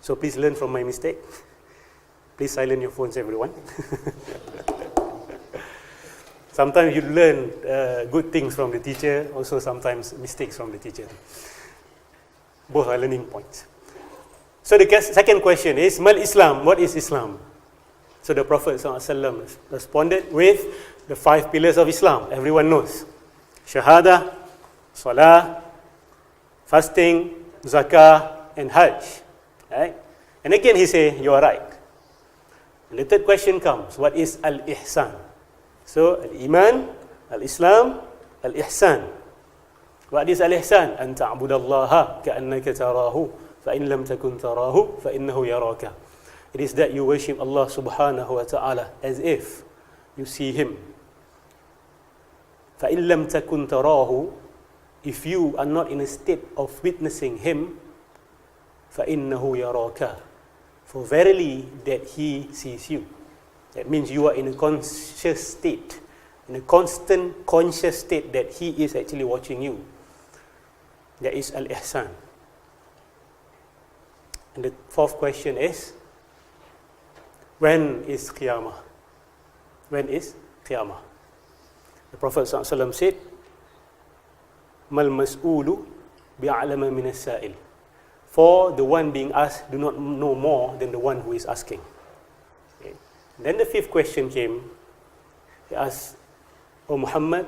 So please learn from my mistake. Please silence your phones, everyone. Sometimes you learn good things from the teacher, also sometimes mistakes from the teacher. Both are learning points. So the second question is, Mal Islam, what is Islam? So the Prophet ﷺ responded with the 5 pillars of Islam. Everyone knows. Shahada, Salah, fasting, Zakah, and Hajj. Right? And again he said, you are right. And the third question comes, what is Al-Ihsan? So, Al-Iman, Al-Islam, Al-Ihsan. What is Al-Ihsan? An ta'budallaha ka'annaka tarahu, fa'in lam takun tarahu, fa'innahu yaraka. It is that you worship Allah subhanahu wa ta'ala as if you see Him. فَإِن لَمْ تَكُنْ تَرَاهُ, if you are not in a state of witnessing Him, فَإِنَّهُ يَرَاكَ, for verily that He sees you. That means you are in a conscious state, in a constant conscious state that He is actually watching you. That is Al-Ihsan. And the fourth question is, when is Qiyamah? When is Qiyamah? The Prophet ﷺ said, Mal mas'ulu bi'alama min as-sa'il. For the one being asked do not know more than the one who is asking. Okay. Then the fifth question came. He asked, O Muhammad,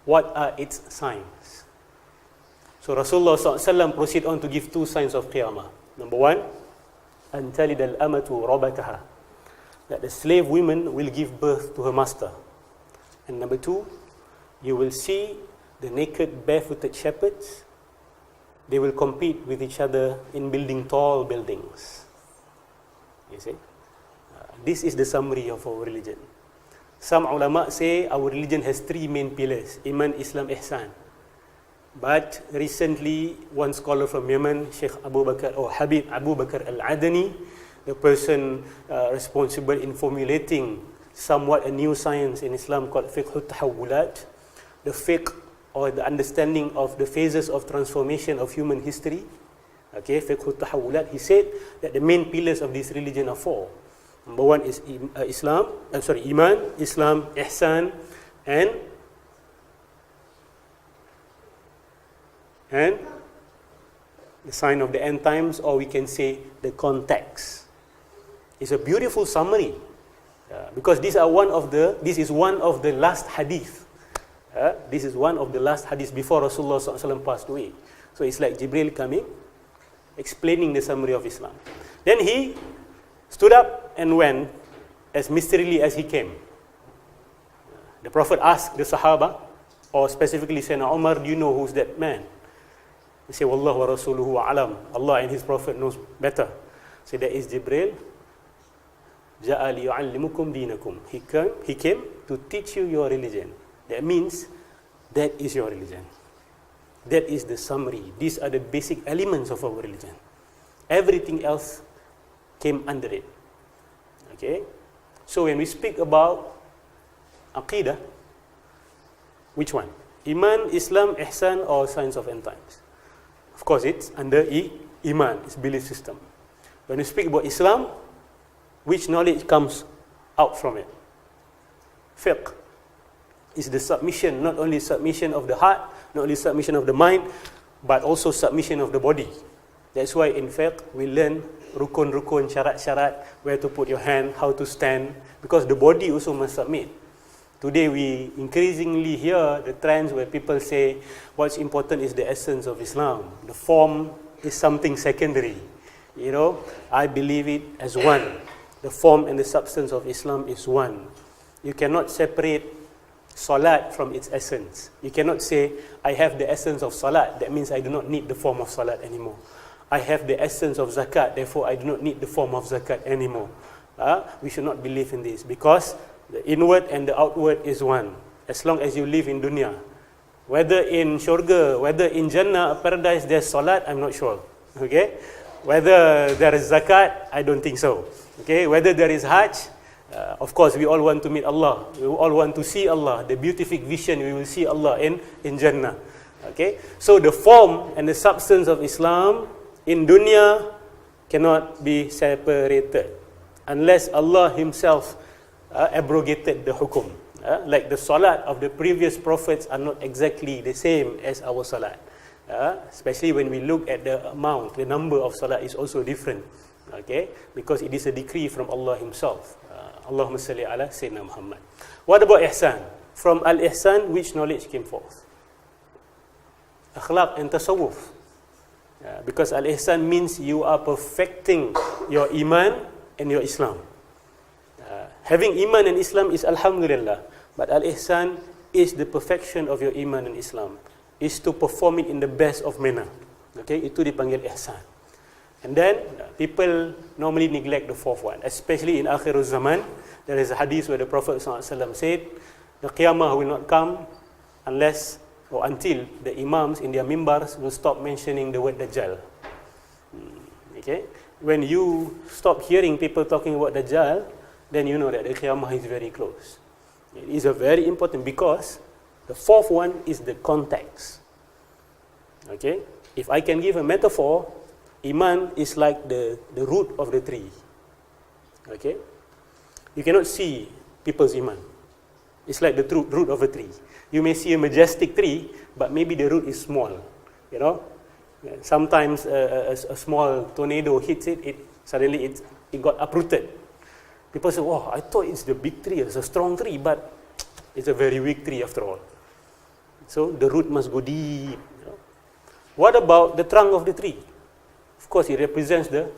what are its signs? So Rasulullah ﷺ proceed on to give 2 signs of Qiyamah. Number 1, an talid al-amatu rabataha, that the slave woman will give birth to her master. And number 2, you will see the naked barefooted shepherds. They will compete with each other in building tall buildings. You see? This is the summary of our religion. Some ulama say our religion has 3 main pillars: Iman, Islam, Ihsan. But recently, one scholar from Yemen, Sheikh Abu Bakr or Habib Abu Bakr Al-Adani, the person responsible in formulating somewhat a new science in Islam called fiqh al-tahawulat, the fiqh or the understanding of the phases of transformation of human history. Okay, fiqh al-tahawulat. He said that the main pillars of this religion are 4. Number 1 is Iman, Islam, Ihsan, and the sign of the end times, or we can say the context. It's a beautiful summary, because this is one of the last hadith. This is one of the last hadiths before Rasulullah SAW passed away. So it's like Jibril coming, explaining the summary of Islam. Then he stood up and went as mysteriously as he came. The Prophet asked the Sahaba, or specifically Sayyidina Umar, do you know who's that man? He said, Wallahu wa rasuluhu a'lam. Allah and His Prophet knows better. So that is Jibril. Ja'a liyu'allimukum dinakum. He came to teach you your religion. That means that is your religion. That is the summary. These are the basic elements of our religion. Everything else came under it. Okay? So when we speak about Aqidah, which one? Iman, Islam, Ihsan, or Science of End Times? Of course, it's under Iman, it's belief system. When we speak about Islam, which knowledge comes out from it? Fiqh is the submission, not only submission of the heart, not only submission of the mind, but also submission of the body. That's why in fiqh we learn rukun-rukun, syarat-syarat, where to put your hand, how to stand, because the body also must submit. Today we increasingly hear the trends where people say what's important is the essence of Islam. The form is something secondary. You know, I believe it as one. The form and the substance of Islam is one. You cannot separate Salat from its essence. You cannot say, I have the essence of Salat, that means I do not need the form of Salat anymore. I have the essence of Zakat, therefore I do not need the form of Zakat anymore. We should not believe in this, because the inward and the outward is one. As long as you live in dunya, whether in Shurga, whether in Jannah, paradise, there's Salat, I'm not sure. Okay? Whether there is Zakat, I don't think so. Okay? Whether there is Hajj, of course we all want to meet Allah. We all want to see Allah. The beatific vision, we will see Allah in Jannah. Okay? So the form and the substance of Islam in dunya cannot be separated unless Allah Himself abrogated the hukum. Like the salat of the previous prophets are not exactly the same as our salat. Especially when we look at the amount, the number of salat is also different. Okay, because it is a decree from Allah Himself. Allahumma salli ala Sayyidina Muhammad. What about ihsan? From al-ihsan, which knowledge came forth? Akhlaq and tasawwuf. Because al-ihsan means you are perfecting your iman and your Islam. Having iman and Islam is alhamdulillah, but al-ihsan is the perfection of your iman and Islam, is to perform it in the best of manner. Okay, itu dipanggil ihsan. And then people normally neglect the fourth one, especially in akhir zaman. There is a hadith where the Prophet ﷺ said, the qiyamah will not come unless or until the imams in their mimbars will stop mentioning the word Dajjal. Okay, when you stop hearing people talking about Dajjal, then you know that the qiyamah is very close. It is a very important, because the fourth one is the context. Okay, if I can give a metaphor, iman is like the root of the tree. Okay, you cannot see people's iman. It's like the root of a tree. You may see a majestic tree, but maybe the root is small. You know, sometimes a small tornado hits it, suddenly it got uprooted. People say, "Oh, I thought it's the big tree, it's a strong tree, but it's a very weak tree after all." So the root must go deep. You know? What about the trunk of the tree? Of course, it represents the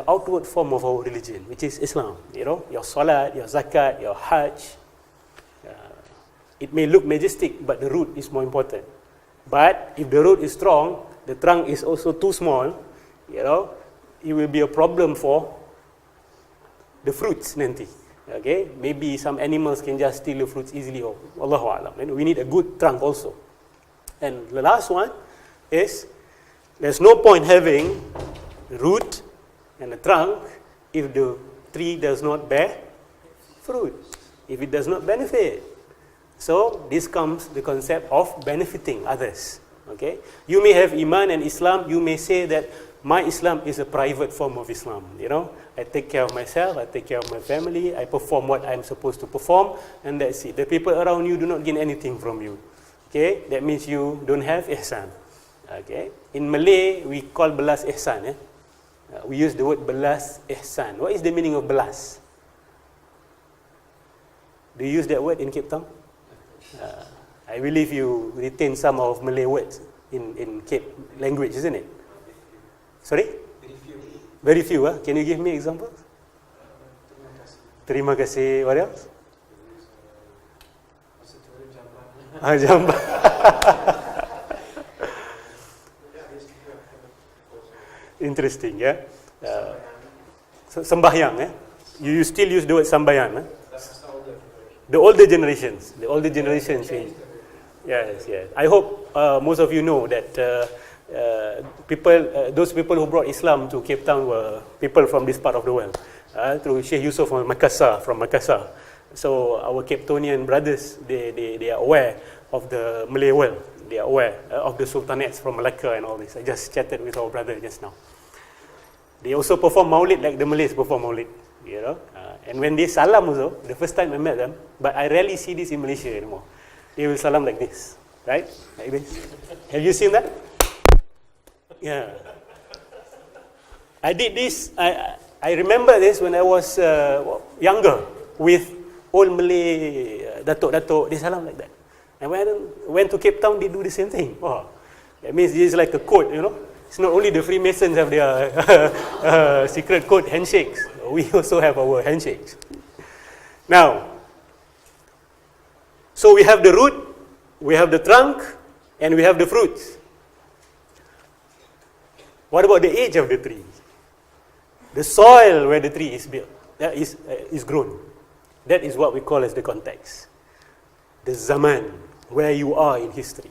outward form of our religion, which is Islam. You know, your salat, your zakat, your hajj. It may look majestic, but the root is more important. But if the root is strong, the trunk is also too small, you know, it will be a problem for the fruits nanti. Okay, maybe some animals can just steal the fruits easily, or Allahu A'lam. And we need a good trunk also. And the last one is, there's no point having the root and the trunk if the tree does not bear fruit, if it does not benefit. So this comes the concept of benefiting others. Okay, you may have iman and Islam. You may say that my Islam is a private form of Islam. You know, I take care of myself, I take care of my family, I perform what I'm supposed to perform, and that's it. The people around you do not gain anything from you. Okay, that means you don't have ihsan. Okay, in Malay we call belas ihsan. We use the word belas ihsan. What is the meaning of belas? Do you use that word in Cape Town? I believe you retain some of Malay words in Cape language, isn't it? Sorry? Very few. Can you give me examples? Terima kasih. What else? Jamban. Interesting, yeah. Sembahyang, You still use the word sambahyang, The older generations. Yes. I hope most of you know that those people who brought Islam to Cape Town were people from this part of the world. Through Sheikh Yusuf from Makassar. So our Capetonian brothers, they are aware of the Malay world. They are aware of the sultanates from Malacca and all this. I just chatted with our brother just now. They also perform maulid like the Malays perform maulid. You know, and when they salam also, the first time I met them, but I rarely see this in Malaysia anymore. They will salam like this, right? Like this. Have you seen that? Yeah. I did this. I remember this when I was younger with old Malay datuk. They salam like that. And when I went to Cape Town, they do the same thing. Oh, that means this is like a code, you know. It's not only the Freemasons have their secret code handshakes. We also have our handshakes. Now, so we have the root, we have the trunk, and we have the fruits. What about the age of the tree? The soil where the tree is built, that is grown. That is what we call as the context. The zaman, where you are in history.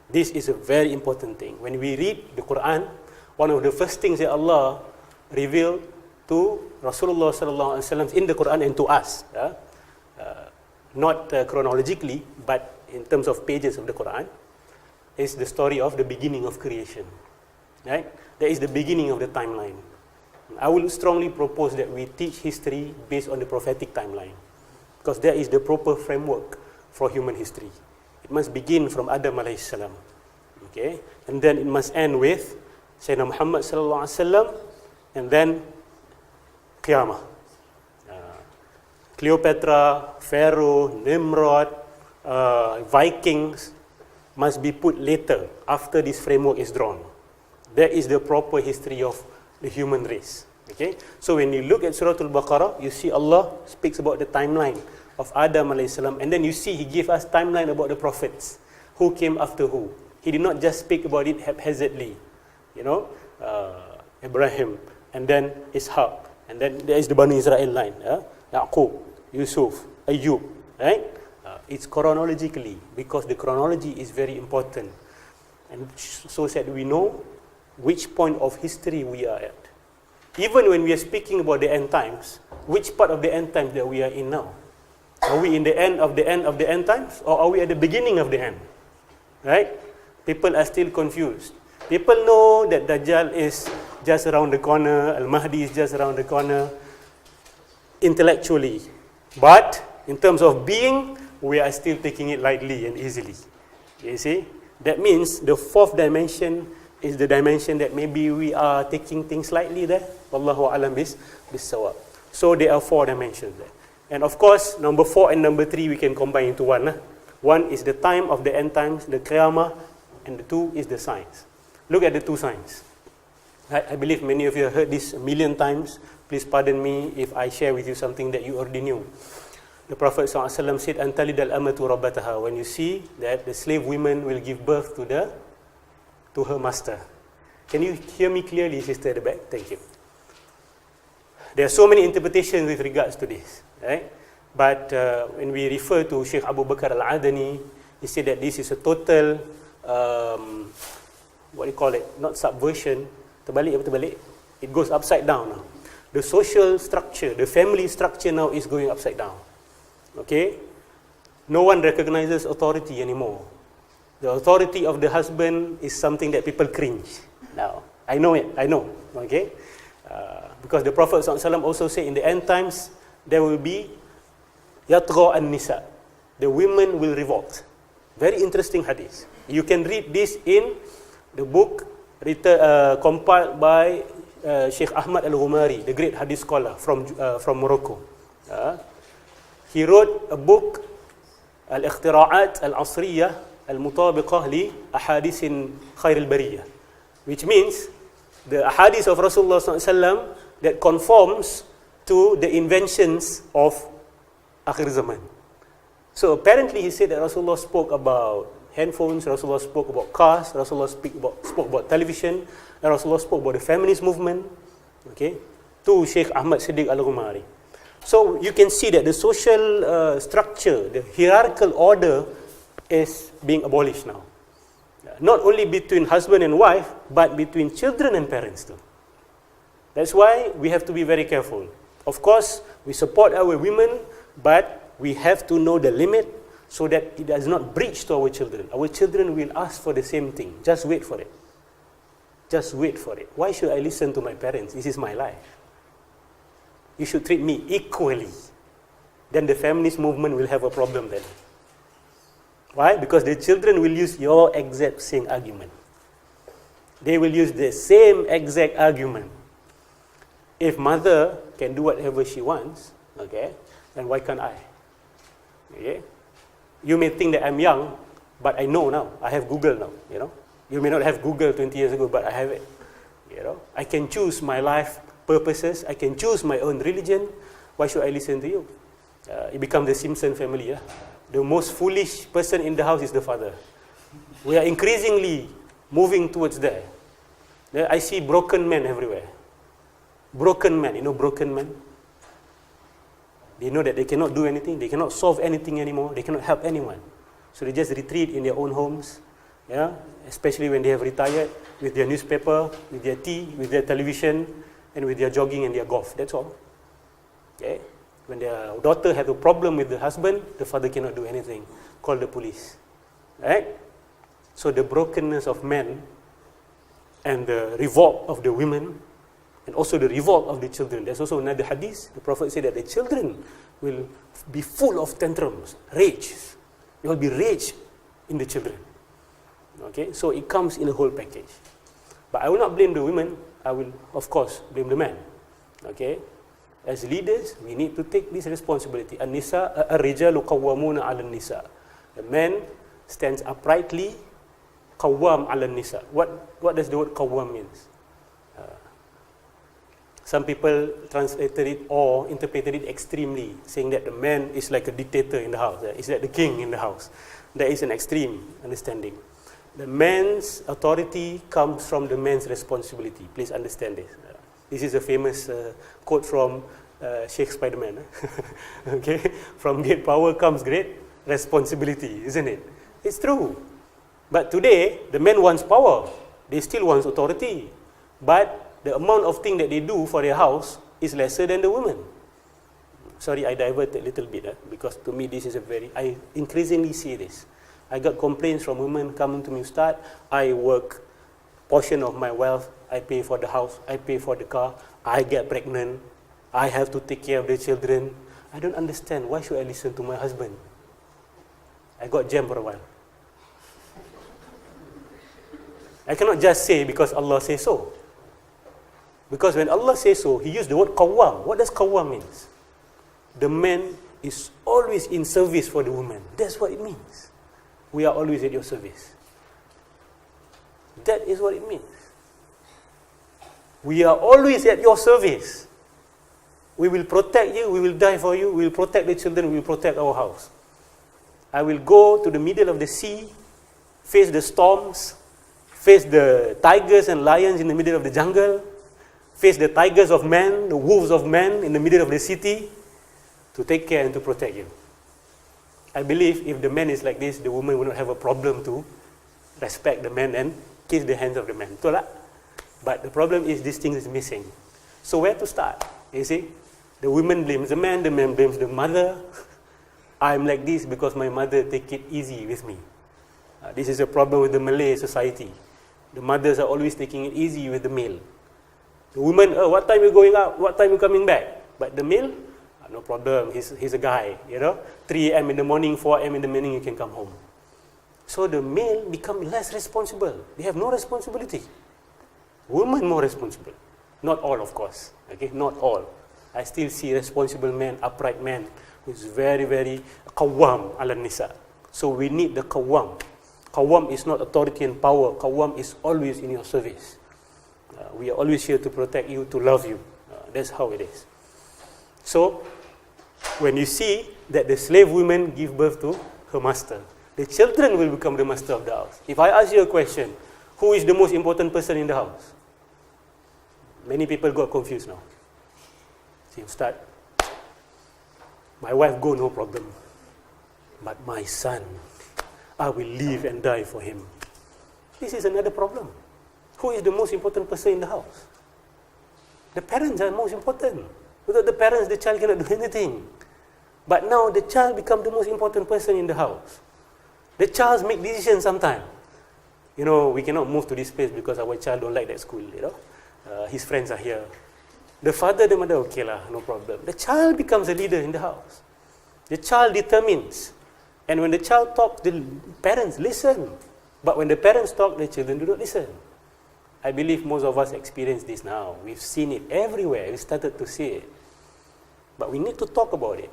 This is a very important thing. When we read the Quran, one of the first things that Allah revealed to Rasulullah sallallahu alaihi wasallam in the Quran and to us, not chronologically, but in terms of pages of the Quran, is the story of the beginning of creation. Right? That is the beginning of the timeline. I will strongly propose that we teach history based on the prophetic timeline, because that is the proper framework for human history. It must begin from Adam alayhi salam, okay, and then it must end with Sayyidina Muhammad sallallahu alaihi wasallam, and then Qiyamah. Cleopatra, Pharaoh, Nimrod, Vikings must be put later after this framework is drawn. That is the proper history of the human race. Okay? So when you look at Surah Al-Baqarah, you see Allah speaks about the timeline of Adam alayhi salam, and then you see He gave us timeline about the prophets, who came after who. He did not just speak about it haphazardly. You know, Ibrahim, and then Ishaq, and then there is the Bani Israel line, Yaqub, Yusuf, Ayub, right? It's chronologically, because the chronology is very important, and so that we know which point of history we are at. Even when we are speaking about the end times, which part of the end times that we are in now? Are we in the end of the end of the end times, or are we at the beginning of the end? Right? People are still confused. People know that Dajjal is just around the corner, Al-Mahdi is just around the corner, intellectually. But in terms of being, we are still taking it lightly and easily. You see? That means the fourth dimension is the dimension that maybe we are taking things lightly there. Wallahu alam bis-sawab. So there are 4 dimensions there. And of course, number 4 and number 3 we can combine into one. One is the time of the end times, the Qiyamah, and the 2 is the signs. Look at the 2 signs. I believe many of you have heard this a million times. Please pardon me if I share with you something that you already knew. The Prophet ﷺ said, "Antalid al-amatu rabbataha." When you see that the slave women will give birth to her master. Can you hear me clearly, sister at the back? Thank you. There are so many interpretations with regards to this, right? But when we refer to Sheikh Abu Bakr al-Adani, he said that this is a total, what do you call it? Not subversion. Terbalik. It goes upside down now. The social structure, the family structure now is going upside down. Okay? No one recognizes authority anymore. The authority of the husband is something that people cringe now. I know it. Okay? Because the Prophet ﷺ also said in the end times, there will be yatgha an-nisa. The women will revolt. Very interesting hadith. You can read this in the book compiled by Sheikh Ahmad Al-Ghumari, the great hadith scholar from Morocco. He wrote a book, Al-Ikhtira'at Al-Asriyah Al-Mutabiqah li Ahadith Khair Al-Bariyah, which means the ahadith of Rasulullah SAW that conforms to the inventions of Akhir Zaman. So apparently he said that Rasulullah spoke about handphones, Rasulullah spoke about cars, Rasulullah spoke about television, and Rasulullah spoke about the feminist movement. Okay, to Sheikh Ahmad Siddiq Al-Ghumari. So you can see that the social structure, the hierarchical order is being abolished now. Not only between husband and wife, but between children and parents too. That's why we have to be very careful. Of course, we support our women, but we have to know the limit so that it does not breach to our children. Our children will ask for the same thing. Just wait for it. Just wait for it. Why should I listen to my parents? This is my life. You should treat me equally. Then the feminist movement will have a problem then. Why? Because the children will use your exact same argument. They will use the same exact argument. If mother can do whatever she wants, okay, then why can't I? Okay? You may think that I'm young, but I know now. I have Google now, you know. You may not have Google 20 years ago, but I have it. You know, I can choose my life purposes. I can choose my own religion. Why should I listen to you? It becomes the Simpson family. Yeah? The most foolish person in the house is the father. We are increasingly moving towards that. I see broken men everywhere. Broken men, you know, broken men. They know that they cannot do anything. They cannot solve anything anymore. They cannot help anyone. So they just retreat in their own homes. Yeah, especially when they have retired, with their newspaper, with their tea, with their television, and with their jogging and their golf. That's all. Okay? When their daughter has a problem with the husband, the father cannot do anything. Call the police. Right? So the brokenness of men and the revolt of the women, and also the revolt of the children. There's also another hadith. The Prophet said that the children will be full of tantrums, rage. There will be rage in the children. Okay, so it comes in a whole package. But I will not blame the women. I will, of course, blame the men. Okay, as leaders, we need to take this responsibility. An-nisa, ar-rijalu qawwamuna 'ala an-nisa. The man stands uprightly, qawwam 'ala an-nisa. What does the word qawwam means? Some people translated it or interpreted it extremely, saying that the man is like a dictator in the house. Is like the king in the house. That is an extreme understanding. The man's authority comes from the man's responsibility. Please understand this. This is a famous quote from Sheikh Spiderman. Okay, from great power comes great responsibility, isn't it? It's true. But today, the man wants power. They still want authority. But the amount of thing that they do for their house is lesser than the woman. Sorry, I diverted a little bit, because to me this is I increasingly see this. I got complaints from women coming to me, Ustaz, I work, portion of my wealth, I pay for the house, I pay for the car, I get pregnant, I have to take care of the children. I don't understand, why should I listen to my husband? I got jammed for a while. I cannot just say because Allah says so. Because when Allah says so, He used the word qawwam. What does qawwam means? The man is always in service for the woman. That's what it means. We are always at your service. That is what it means. We are always at your service. We will protect you, we will die for you, we will protect the children, we will protect our house. I will go to the middle of the sea, face the storms, face the tigers and lions in the middle of the jungle, face the tigers of men, the wolves of men in the middle of the city, to take care and to protect you. I believe if the man is like this, the woman will not have a problem to respect the man and kiss the hands of the man. Betul tak? But the problem is this thing is missing. So where to start? You see? The woman blames the man blames the mother. I'm like this because my mother take it easy with me. This is a problem with the Malay society. The mothers are always taking it easy with the male. The woman, what time you going out? What time you coming back? But the male, no problem, he's a guy, 3 a.m. in the morning, 4 a.m. in the morning, you can come home. So the male become less responsible. They have no responsibility. Women more responsible. Not all, of course. Okay, not all. I still see responsible men, upright men, who is very, very qawwam ala nisa. So we need the qawwam. Qawwam is not authority and power. Qawwam is always in your service. We are always here to protect you, to love you. That's how it is. So, when you see that the slave woman give birth to her master, the children will become the master of the house. If I ask you a question, who is the most important person in the house? Many people got confused now. See, Ustaz, my wife go, no problem. But my son, I will live and die for him. This is another problem. Who is the most important person in the house? The parents are most important. Without the parents, the child cannot do anything. But now the child becomes the most important person in the house. The child make decisions sometimes. We cannot move to this place because our child don't like that school, his friends are here. The father, the mother, okay lah, no problem. The child becomes a leader in the house. The child determines. And when the child talks, the parents listen. But when the parents talk, the children do not listen. I believe most of us experience this now. We've seen it everywhere. We started to see it. But we need to talk about it.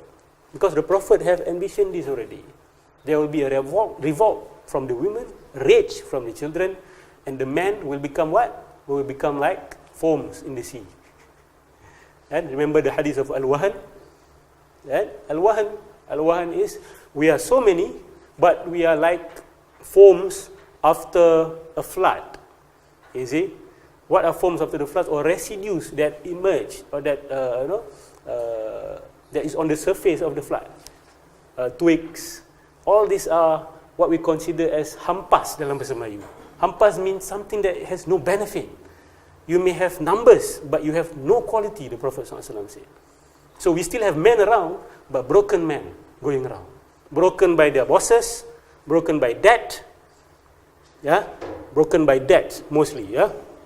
Because the Prophet have ambitioned this already. There will be a revolt from the women, rage from the children, and the men will become what? Will become like foams in the sea. And remember the hadith of Al-Wahan? Al-Wahan is, we are so many, but we are like foams after a flood. You see? What are forms after the flood? Or residues that emerge, or that that is on the surface of the flood. Twigs. All these are what we consider as hampas dalam bahasa Melayu. Hampas means something that has no benefit. You may have numbers, but you have no quality, the Prophet ﷺ said. So we still have men around, but broken men going around. Broken by their bosses, broken by debt, broken by debt mostly,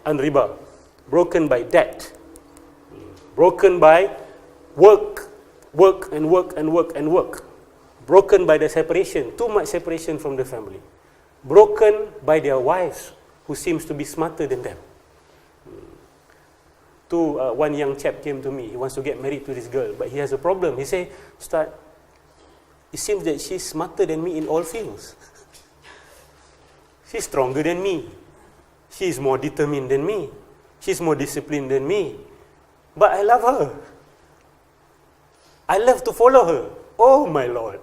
and riba, broken by debt, broken by work, broken by the separation, too much separation from the family, broken by their wives who seems to be smarter than them. One young chap came to me, he wants to get married to this girl, but he has a problem. He said, Ustaz, it seems that she's smarter than me in all fields. She's stronger than me. She's more determined than me. She's more disciplined than me. But I love her. I love to follow her. Oh my Lord.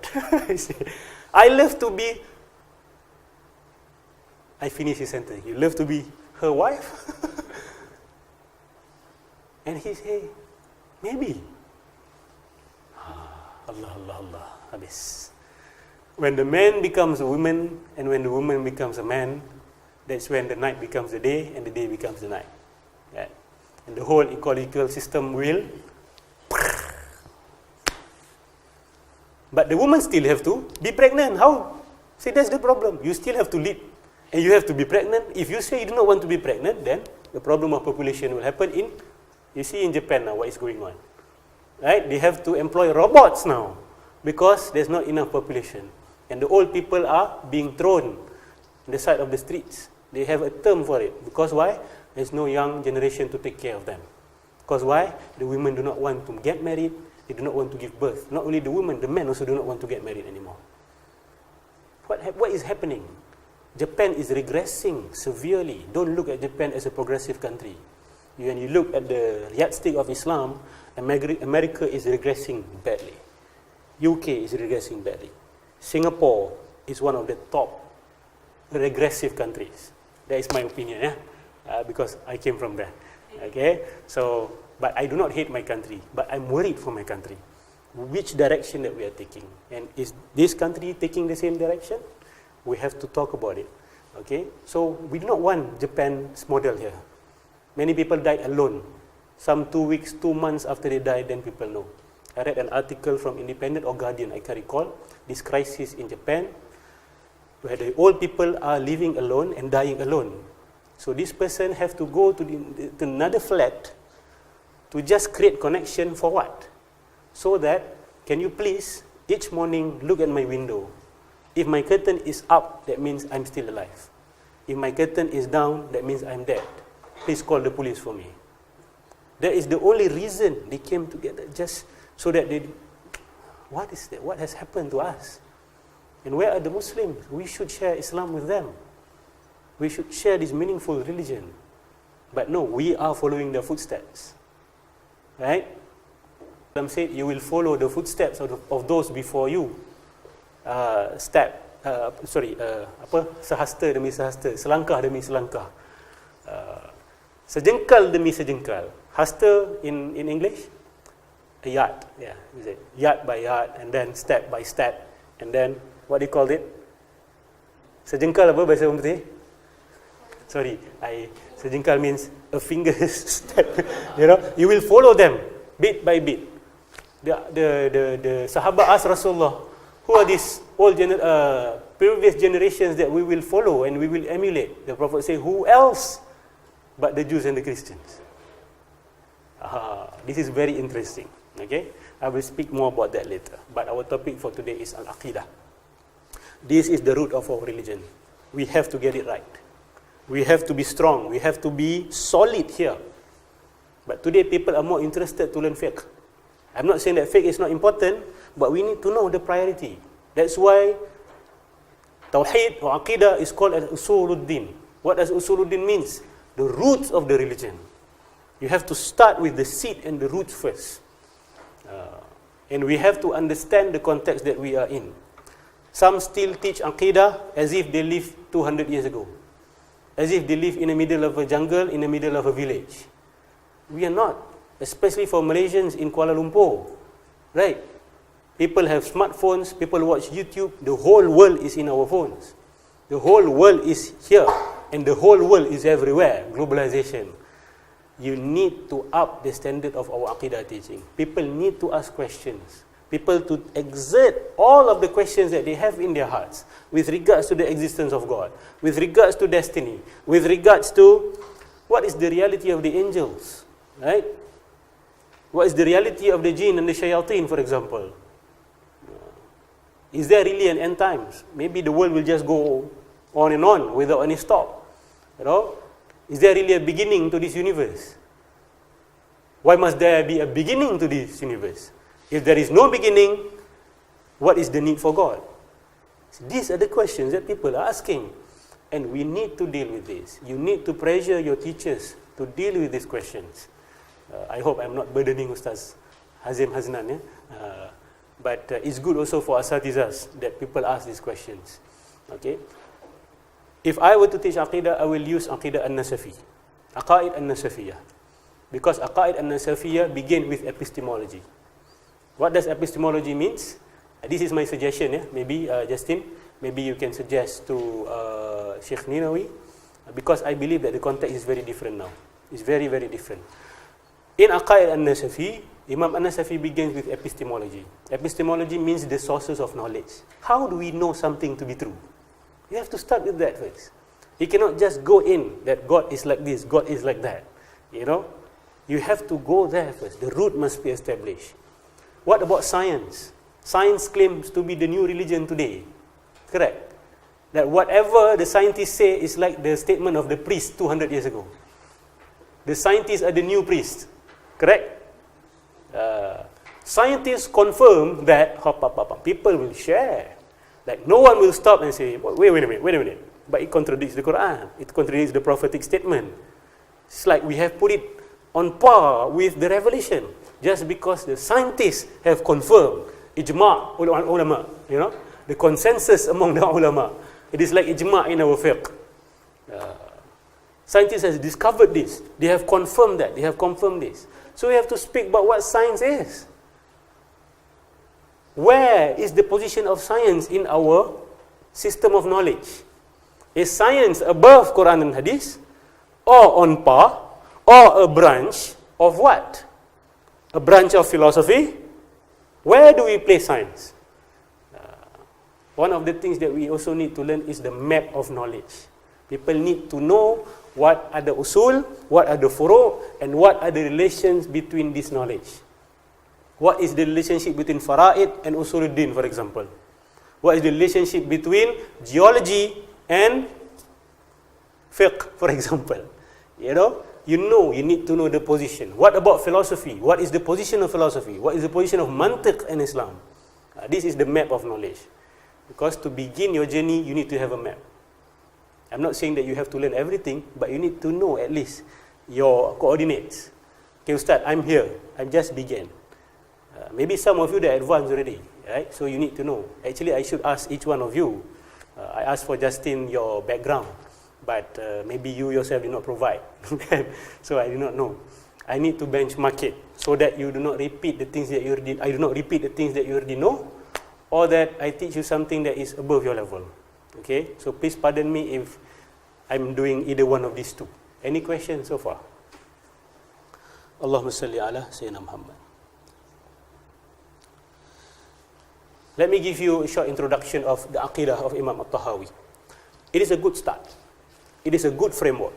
I love to be... I finish his sentence. You love to be her wife? And he said, maybe. Allah, habis. When the man becomes a woman, and when the woman becomes a man, that's when the night becomes the day, and the day becomes the night. Yeah. And the whole ecological system will... But the woman still have to be pregnant. How? See, that's the problem. You still have to lead, and you have to be pregnant. If you say you do not want to be pregnant, then the problem of population will happen in... You see in Japan now what is going on. Right? They have to employ robots now because there's not enough population. And the old people are being thrown on the side of the streets. They have a term for it. Because why? There's no young generation to take care of them. Because why? The women do not want to get married. They do not want to give birth. Not only the women, the men also do not want to get married anymore. What is happening? Japan is regressing severely. Don't look at Japan as a progressive country. When you look at the yardstick of Islam, America is regressing badly. UK is regressing badly. Singapore is one of the top regressive countries. That is my opinion, because I came from there. Okay, so but I do not hate my country, but I'm worried for my country. Which direction that we are taking, and is this country taking the same direction? We have to talk about it. Okay, so we do not want Japan's model here. Many people died alone. Some 2 weeks, 2 months after they died, then people know. I read an article from Independent or Guardian, I can't recall, this crisis in Japan, where the old people are living alone and dying alone. So this person have to go to another flat to just create connection for what? So that, can you please, each morning, look at my window. If my curtain is up, that means I'm still alive. If my curtain is down, that means I'm dead. Please call the police for me. That is the only reason they came together, just so that they... What is that? What has happened to us? And where are the Muslims? We should share Islam with them. We should share this meaningful religion. But no, we are following their footsteps. Right? Islam said, you will follow the footsteps of those before you. Sehasta demi sehasta, selangkah demi selangkah. Sejengkal demi sejengkal. Hasta in English? A yard. Yeah, is it? Yard by yard, and then step by step, and then what do you call it? Sejengkal apa bahasa orang putih? Sorry, sejengkal means a finger step. You will follow them bit by bit. The Sahabat asked Rasulullah, who are these previous generations that we will follow and we will emulate? The Prophet said, who else but the Jews and the Christians? This is very interesting. Okay, I will speak more about that later. But our topic for today is Al-Aqidah. This is the root of our religion. We have to get it right. We have to be strong. We have to be solid here. But today people are more interested to learn fiqh. I'm not saying that fiqh is not important, but we need to know the priority. That's why Tawheed or Aqidah is called as Usuluddin. What does Usuluddin means? The roots of the religion. You have to start with the seed and the roots first. And we have to understand the context that we are in. Some still teach Aqidah as if they lived 200 years ago. As if they live in the middle of a jungle, in the middle of a village. We are not. Especially for Malaysians in Kuala Lumpur. Right? People have smartphones, people watch YouTube. The whole world is in our phones. The whole world is here. And the whole world is everywhere. Globalization. You need to up the standard of our Aqidah teaching. People need to ask questions. People to exert all of the questions that they have in their hearts with regards to the existence of God, with regards to destiny, with regards to What is the reality of the angels? Right? What is the reality of the jinn and the shayateen, for example? Is there really an end times? Maybe the world will just go on and on without any stop. You know? Is there really a beginning to this universe? Why must there be a beginning to this universe? If there is no beginning, what is the need for God? So these are the questions that people are asking. And we need to deal with this. You need to pressure your teachers to deal with these questions. I hope I'm not burdening Ustaz Hazim Haznan. But it's good also for asatizas that people ask these questions. Okay? If I were to teach Aqidah, I will use Aqidah An-Nasafi. Aqaid An-Nasafiyah. Because Aqaid An-Nasafiyah begin with epistemology. What does epistemology means? This is my suggestion. Maybe Justin, maybe you can suggest to Sheikh Ninawi, because I believe that the context is very different now. It's very, very different. In Aqaid An-Nasafi, Imam An-Nasafi begins with epistemology. Epistemology means the sources of knowledge. How do we know something to be true? You have to start with that first. You cannot just go in that God is like this, God is like that. You know, you have to go there first. The root must be established. What about science? Science claims to be the new religion today. Correct? That whatever the scientists say is like the statement of the priest 200 years ago. The scientists are the new priests. Correct? Scientists confirm that people will share. Like no one will stop and say, wait a minute. But it contradicts the Quran. It contradicts the prophetic statement. It's like we have put it on par with the revelation. Just because the scientists have confirmed ijma' ulama, you know, the consensus among the ulama. It is like ijma' in our fiqh. Scientists have discovered this. They have confirmed that. They have confirmed this. So we have to speak about what science is. Where is the position of science in our system of knowledge? Is science above Quran and Hadith, or on par, or a branch of what? A branch of philosophy? Where do we place science? One of the things that we also need to learn is the map of knowledge. People need to know what are the usul, what are the furu', and what are the relations between this knowledge. What is the relationship between fara'id and usuluddin, for example? What is the relationship between geology and fiqh, for example? You need to know the position. What about philosophy? What is the position of philosophy? What is the position of mantiq in Islam? This is the map of knowledge. Because to begin your journey, you need to have a map. I'm not saying that you have to learn everything, but you need to know at least your coordinates. Okay, Ustaz, I'm here. I've just began. Maybe some of you are advanced already, right? So you need to know. Actually, I should ask each one of you. I asked for Justin your background, but maybe you yourself did not provide. So I do not know. I need to benchmark it so that you do not repeat the things that you already. I do not repeat the things that you already know, or that I teach you something that is above your level. Okay, so please pardon me if I'm doing either one of these two. Any questions so far? Allahumma salli ala Sayyidina Muhammad. Let me give you a short introduction of the Aqidah of Imam At-Tahawi. It is a good start. It is a good framework.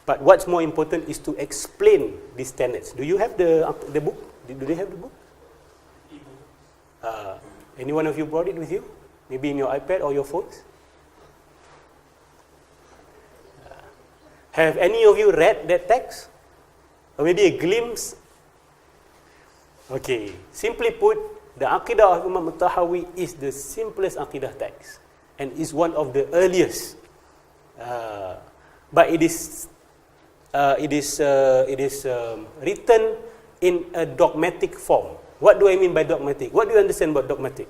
But what's more important is to explain these tenets. Do you have the book? Do they have the book? Any one of you brought it with you? Maybe in your iPad or your phones? Have any of you read that text? Or maybe a glimpse? Okay, simply put, the Aqidah of Imam At-Tahawi is the simplest Aqidah text and is one of the earliest. But it is written in a dogmatic form. What do I mean by dogmatic? What do you understand about dogmatic?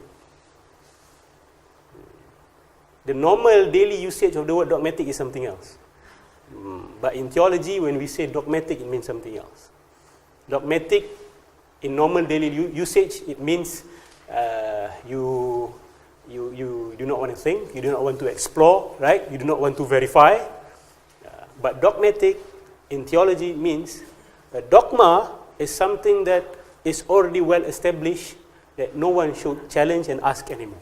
The normal daily usage of the word dogmatic is something else. But in theology, when we say dogmatic, it means something else. Dogmatic, in normal daily usage, it means you do not want to think, you do not want to explore, right? You do not want to verify. But dogmatic in theology means a dogma is something that is already well established, that no one should challenge and ask anymore.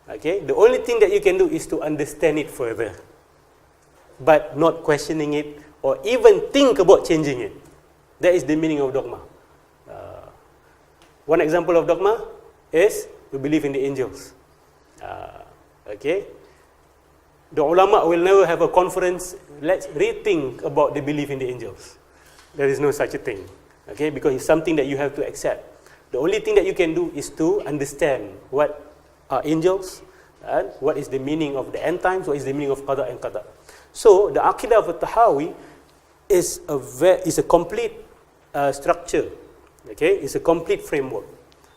Okay? The only thing that you can do is to understand it further. but not questioning it or even think about changing it. That is the meaning of dogma. One example of dogma is to believe in the angels. Okay? The ulama will never have a conference, let's rethink about the belief in the angels. There is no such a thing. Okay? Because it's something that you have to accept. The only thing that you can do is to understand what are angels, and what is the meaning of the end times, what is the meaning of qada and qadar. So, the Aqidah of Tahawi is a complete structure. Okay? It's a complete framework.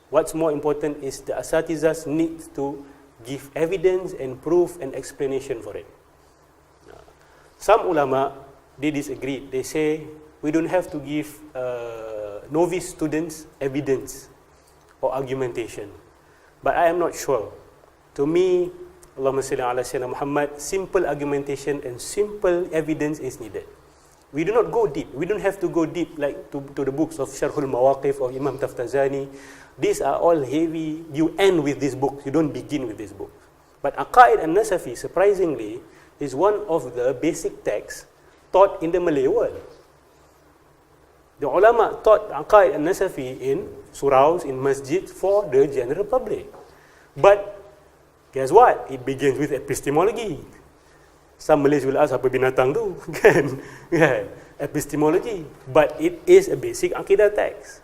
What's more important is the Asatizahs need to give evidence and proof and explanation for it. Some ulama, they disagree. They say, we don't have to give novice students evidence or argumentation. But I am not sure. To me, Allahumma salli ala Sayyidina Muhammad, simple argumentation and simple evidence is needed. We do not go deep. We don't have to go deep like to the books of Sharhul Mawaqif of Imam Taftazani. These are all heavy. You end with this book. You don't begin with this book. But Aqaid al-Nasafi, surprisingly, is one of the basic texts taught in the Malay world. The ulama taught Aqaid al-Nasafi in suraus, in masjid for the general public. But guess what? It begins with epistemology. Some Malays will ask, apa binatang tu? Kan? Epistemology. But it is a basic Aqidah text.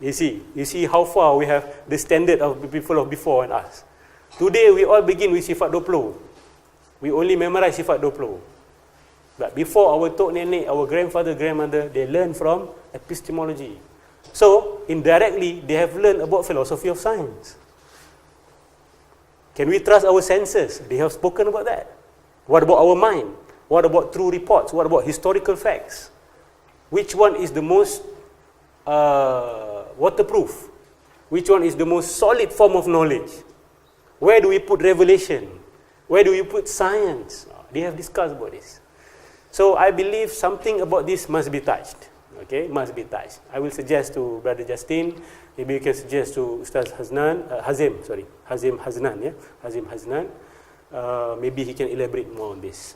You see how far we have the standard of the people of before and us. Today we all begin with sifat 20. We only memorize sifat 20. But before, our tok nenek, our grandfather, grandmother, they learn from epistemology. So, indirectly, they have learned about philosophy of science. Can we trust our senses? They have spoken about that. What about our mind? What about true reports? What about historical facts? Which one is the most waterproof? Which one is the most solid form of knowledge? Where do we put revelation? Where do we put science? They have discussed about this. So I believe something about this must be touched. Okay, must be touched. I will suggest to Brother Justin, maybe you can suggest to Ustaz Haznan, Hazim Haznan, yeah? Hazim Haznan. Maybe he can elaborate more on this.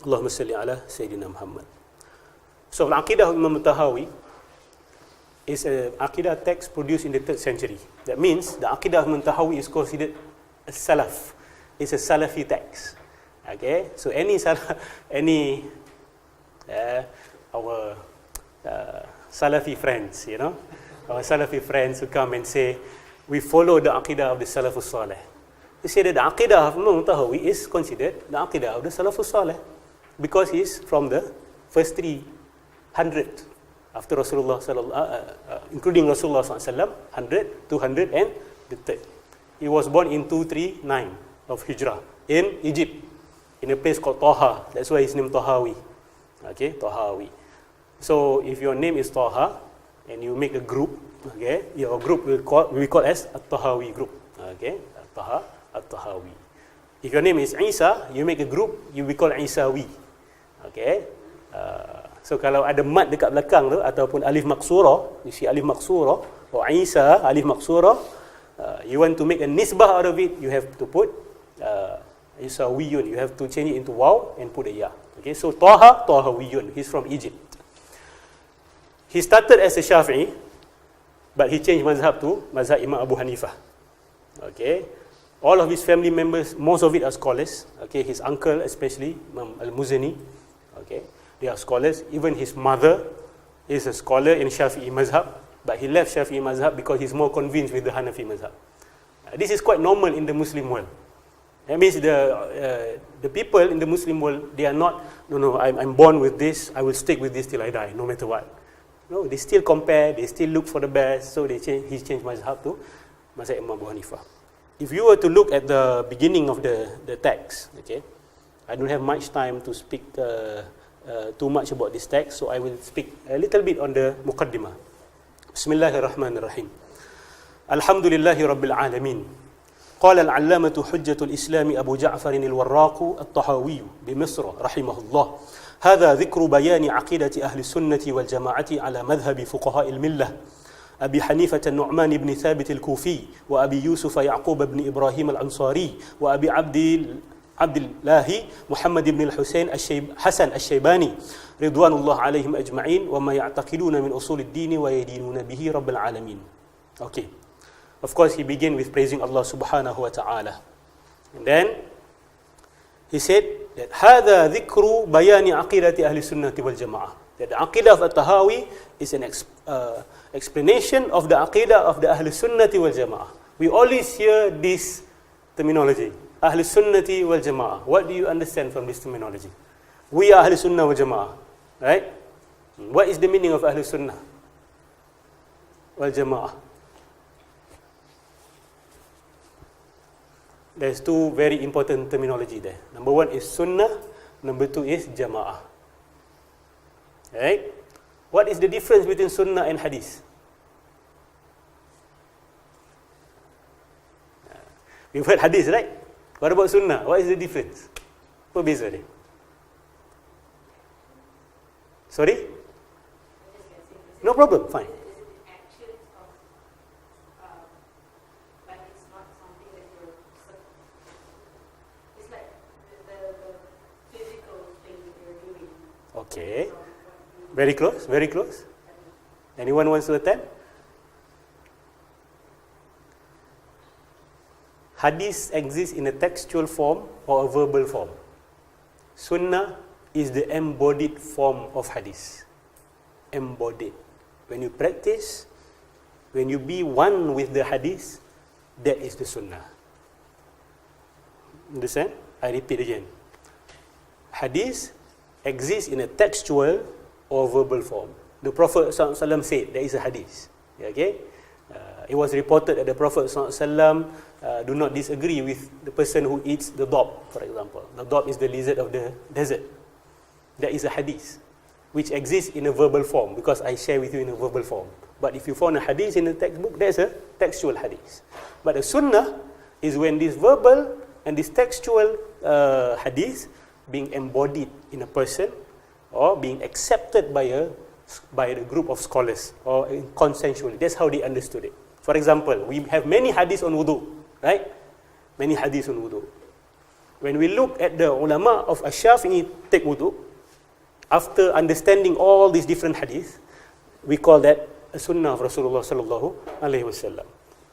Allahumma salli ala Sayyidina Muhammad. So, Al-Aqidah of Imam Tahawi is an Aqidah text produced in the 3rd century. That means the Aqidah of Imam Tahawi is considered a Salaf. It's a Salafi text. Okay, so our Salafi friends, our Salafi friends who come and say, we follow the Aqidah of the Salafus Saleh. They say that the Aqidah of Imam Tahawi is considered the Aqidah of the Salafus Saleh because he's from the first 300 after Rasulullah including Rasulullah sallallahu 100, 200 and the third. He was born in 239 of Hijrah in Egypt, in a place called Taha. That's why his name Tahawi. Okay, Tahawi. So if your name is Taha and you make a group, okay, your group will be called as a Tahawi group. Okay, Taha, At-Tahawi. If your name is Isa, you make a group, you will be called Isawi. Okay. So kalau ada mat dekat belakang tu ataupun alif maksura, you see alif maksura or Isa alif maksura, you want to make a nisbah out of it, you have to put Isawiyun. You have to change it into waw and put a ya. Okay, so Taha, Tahawiyun. He's from Egypt. He started as a Shafi'i, but he changed mazhab to mazhab Imam Abu Hanifah. Okay, all of his family members, most of it are scholars. Okay, his uncle especially, Imam Al-Muzani. Okay, they are scholars. Even his mother is a scholar in Shafi'i mazhab, but he left Shafi'i mazhab because he's more convinced with the Hanafi mazhab. This is quite normal in the Muslim world. That means the people in the Muslim world, they are not, I'm born with this, I will stick with this till I die, no matter what. No, they still compare, they still look for the best, so he changed mazhab to mazhab Imam Abu Hanifah. If you were to look at the beginning of the text, okay, I don't have much time to speak too much about this text, so I will speak a little bit on the Muqaddimah. Bismillahirrahmanirrahim. Alhamdulillahi Rabbil Alameen. قال العلامة حجة الإسلام أبو جعفر الوراق الطحاوي بمصر رحمه الله هذا ذكر بيان عقيدة أهل السنة والجماعة على مذهب فقهاء الملة أبي حنيفة النعمان بن ثابت الكوفي وأبي يوسف يعقوب بن إبراهيم الأنصاري وأبي عبد Abdillahi Muhammad ibn al-Husain Hasan al-Shaybani ridwanullah alaihim ajma'in wa ma ya'taqiduna min usulid dini wa yadinuna bihi rabbil alamin. Okay. Of course, he began with praising Allah subhanahu wa ta'ala. And then he said that هذا ذكر بيان عقيدة أهل السنة والجماعة. That the aqidah of At-Tahawi is an explanation of the aqidah of the Ahl Sunnati wal Jama'ah. We always hear this terminology, Ahl Sunnati wal Jama'ah. What do you understand from this terminology? We are Ahl Sunnah wal Jama'ah, right? What is the meaning of Ahl Sunnah wal Jama'ah? There's two very important terminology there. Number one is Sunnah, number two is Jama'ah. Right? What is the difference between Sunnah and Hadith? We've heard Hadith, right? What about Sunnah? What is the difference? Apa beza dia? Sorry? No problem, fine. Okay. Very close, very close. Anyone wants to attempt? Hadith exists in a textual form or a verbal form. Sunnah is the embodied form of hadith. Embodied. When you practice, when you be one with the hadith, that is the sunnah. Understand? I repeat again. Hadith exists in a textual or verbal form. The Prophet ﷺ said there is a hadith. Okay? It was reported that the Prophet ﷺ do not disagree with the person who eats the dab, for example. The dab is the lizard of the desert. There is a hadith which exists in a verbal form, because I share with you in a verbal form. But if you found a hadith in a textbook, there's a textual hadith. But a sunnah is when this verbal and this textual hadith being embodied in a person or being accepted by the group of scholars or consensually. That's how they understood it. For example, we have many hadiths on wudu, right? Many hadiths on wudu. When we look at the ulama of Ash-Shafi'i take wudu, after understanding all these different hadiths, we call that a sunnah of Rasulullah sallallahu alaihi wasallam.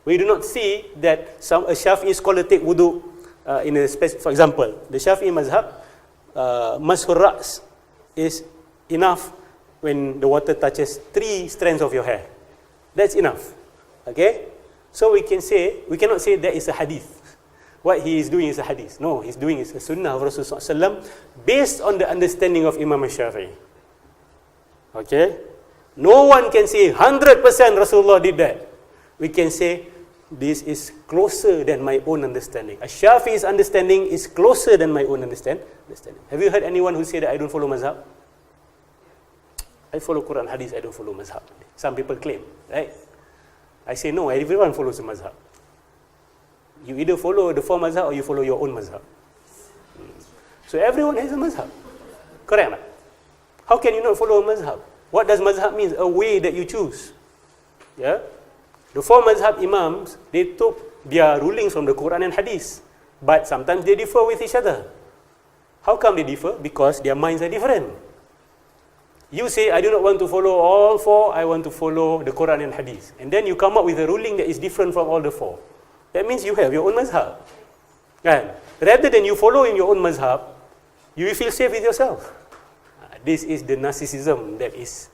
We do not see that a Shafi'i scholar take wudu in a specific. For example, the Shafi'i mazhab, mashur ra's is enough when the water touches 3 strands of your hair. That's enough. Okay? So we cannot say that is a hadith. What he is doing is a hadith. No, he's doing is a sunnah of Rasulullah based on the understanding of Imam Shafi'i. Okay? No one can say 100% Rasulullah did that. We can say this is closer than my own understanding. Shafi'i's understanding is closer than my own understanding. Have you heard anyone who say that I don't follow mazhab? I follow Quran, Hadith, I don't follow mazhab. Some people claim, right? I say no, everyone follows the mazhab. You either follow the 4 mazhab or you follow your own mazhab. So everyone has a mazhab. Correct? How can you not follow a mazhab? What does mazhab mean? A way that you choose. Yeah? The 4 mazhab imams, they took their rulings from the Quran and Hadith. But sometimes they differ with each other. How come they differ? Because their minds are different. You say, I do not want to follow all 4, I want to follow the Quran and Hadith. And then you come up with a ruling that is different from all the 4. That means you have your own mazhab. And rather than you following your own mazhab, you will feel safe with yourself. This is the narcissism that is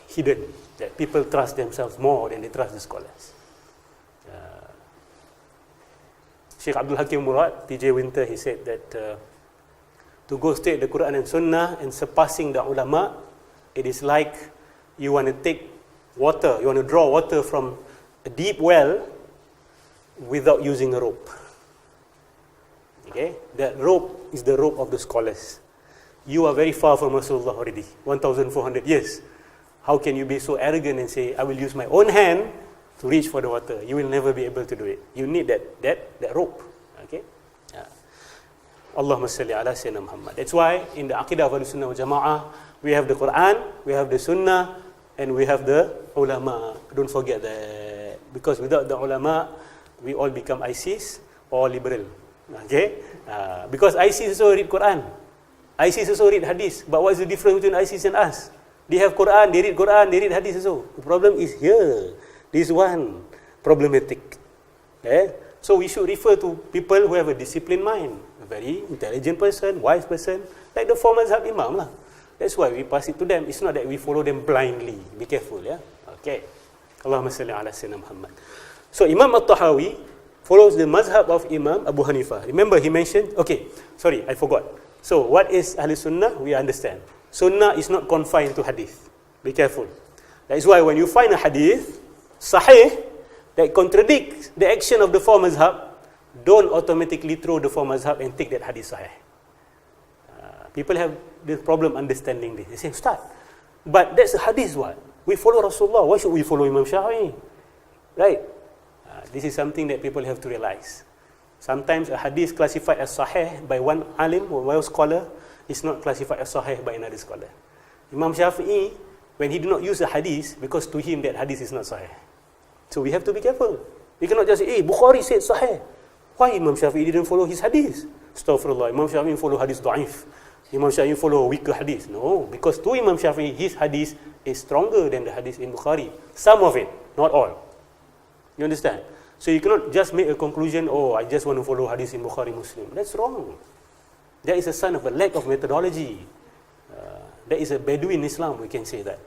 hidden, that people trust themselves more than they trust the scholars. Sheikh Abdul Hakim Murad, TJ Winter, he said that to go straight the Quran and Sunnah and surpassing the ulama, it is like you want to take water, you want to draw water from a deep well without using a rope. Okay? That rope is the rope of the scholars. You are very far from Rasulullah already, 1,400 years. How can you be so arrogant and say, I will use my own hand to reach for the water? You will never be able to do it. You need that rope. Okay? Allahumma salli ala Sayyidina Muhammad. That's why in the Aqidah of Al-Sunnah wal Jama'ah, we have the Quran, we have the Sunnah, and we have the ulama. Don't forget that. Because without the ulama, we all become ISIS or liberal. Okay? Because ISIS also read Quran. ISIS also read Hadith. But what is the difference between ISIS and us? They have Quran, they read Hadith also. The problem is here. This one problematic. So we should refer to people who have a disciplined mind, a very intelligent person, wise person, like the four mazhab imam lah. That's why we pass it to them. It's not that we follow them blindly. Be careful, yeah. Okay. Allahumma salli ala sayyidina Muhammad. So Imam At-Tahawi follows the mazhab of Imam Abu Hanifah. Remember he mentioned, okay, sorry, I forgot. So what is Ahli Sunnah? We understand. Sunnah is not confined to hadith. Be careful. That is why when you find a hadith, sahih, that contradicts the action of the four mazhab, don't automatically throw the four mazhab and take that hadith sahih. People have this problem understanding this. They say, Ustaz, but that's a hadith what? We follow Rasulullah. Why should we follow Imam Shafi'i? Right? This is something that people have to realize. Sometimes a hadith classified as sahih by one alim or one scholar is not classified as sahih by another scholar. Imam Shafi'i, when he did not use a hadith, because to him that hadith is not sahih. So we have to be careful. We cannot just say, hey, Bukhari said sahih. Why Imam Shafi'i didn't follow his hadith? Astaghfirullah, Imam Shafi'i follow hadith da'if. Imam Shafi'i follow weaker hadith. No, because to Imam Shafi'i, his hadith is stronger than the hadith in Bukhari. Some of it, not all. You understand? So you cannot just make a conclusion, oh, I just want to follow hadith in Bukhari Muslim. That's wrong. That is a sign of a lack of methodology. That is a Bedouin Islam, we can say that.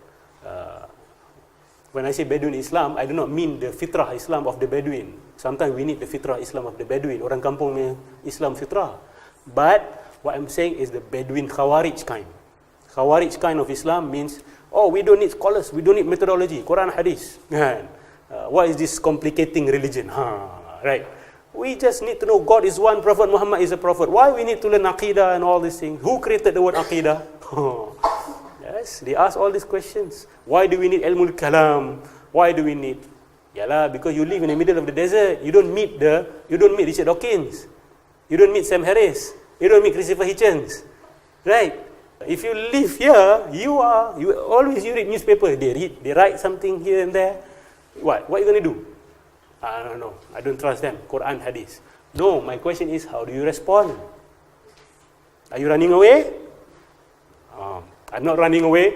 When I say Bedouin Islam, I do not mean the fitrah Islam of the Bedouin. Sometimes we need the fitrah Islam of the Bedouin. Orang kampung punya Islam fitrah. But what I'm saying is the Bedouin Khawarij kind. Khawarij kind of Islam means, oh, we don't need scholars, we don't need methodology, Quran, Hadith. What is this complicating religion? Right. We just need to know God is one, Prophet Muhammad is a prophet. Why we need to learn Aqidah and all these things? Who created the word Aqidah? Yes, they ask all these questions. Why do we need Ilmul Kalam? Why do we need? Yalah, because you live in the middle of the desert. You don't meet Richard Dawkins. You don't meet Sam Harris. You don't meet Christopher Hitchens. Right? If you live here, you always read newspaper. They write something here and there. What are you going to do? I don't know. I don't trust them. Quran, Hadith. No, my question is, how do you respond? Are you running away? I'm not running away,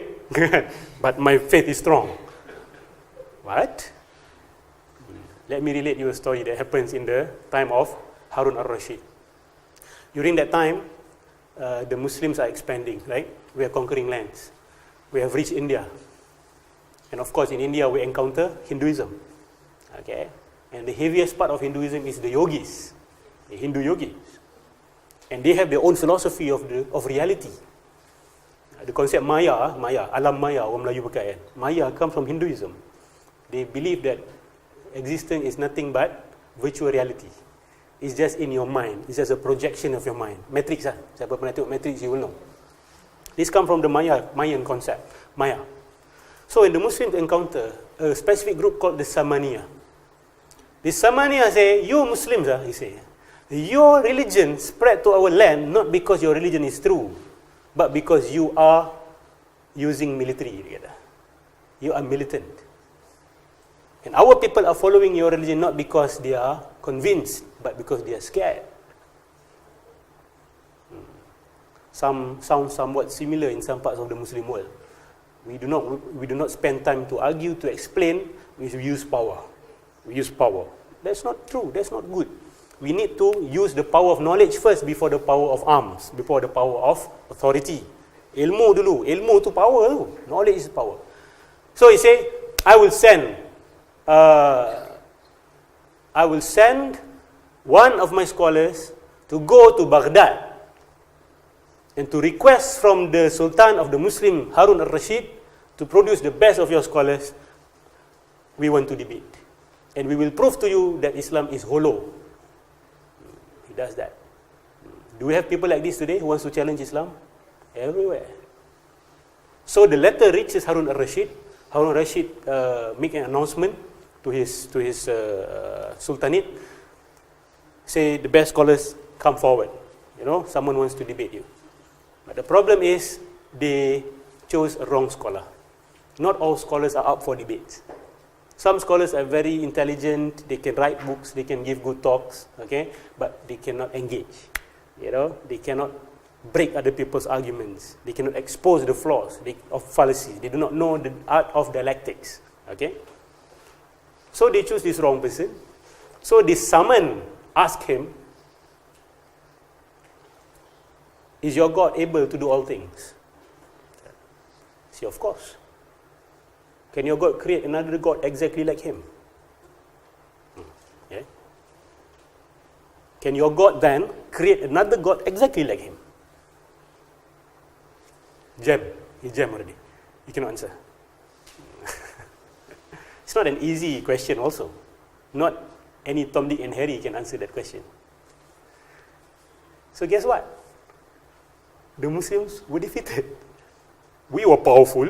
but my faith is strong. What? Let me relate you a story that happens in the time of Harun al-Rashid. During that time, the Muslims are expanding, right? We are conquering lands. We have reached India. And of course, in India, we encounter Hinduism. Okay? And the heaviest part of Hinduism is the yogis, the Hindu yogis. And they have their own philosophy of reality. The concept Maya, alam Maya, orang Melayu pakai kan. Maya comes from Hinduism. They believe that existence is nothing but virtual reality. It's just in your mind. It's just a projection of your mind. Matrix lah. Siapa pernah tengok Matrix, you will know. This comes from the Mayan concept, Maya. So when the Muslims encounter a specific group called the Samaniya, the Samaniya say, you Muslims, he say, your religion spread to our land not because your religion is true, but because you are using military. You are militant. And our people are following your religion not because they are convinced, but because they are scared. Some sound somewhat similar in some parts of the Muslim world. We do not spend time to argue, to explain. We use power. We use power. That's not true. That's not good. We need to use the power of knowledge first before the power of arms, before the power of authority. Ilmu dulu. Ilmu tu power tu. Knowledge is power. So he say, I will send one of my scholars to go to Baghdad and to request from the Sultan of the Muslim, Harun al-Rashid, to produce the best of your scholars. We want to debate. And we will prove to you that Islam is hollow. He does that. Do we have people like this today who wants to challenge Islam? Everywhere. So the letter reaches Harun al-Rashid. Harun al-Rashid make an announcement to his sultanate. Say the best scholars come forward. Someone wants to debate you. But the problem is they chose a wrong scholar. Not all scholars are up for debates. Some scholars are very intelligent, they can write books, they can give good talks, okay, but they cannot engage. They cannot break other people's arguments. They cannot expose the flaws of fallacies. They do not know the art of dialectics. Okay? So they choose this wrong person. So they ask him, is your God able to do all things? See, of course. Can your God create another God exactly like him? Yeah. Can your God then create another God exactly like him? He's jam already. You cannot answer. It's not an easy question also. Not any Tom, Dick and Harry can answer that question. So guess what? The Muslims were defeated. We were powerful,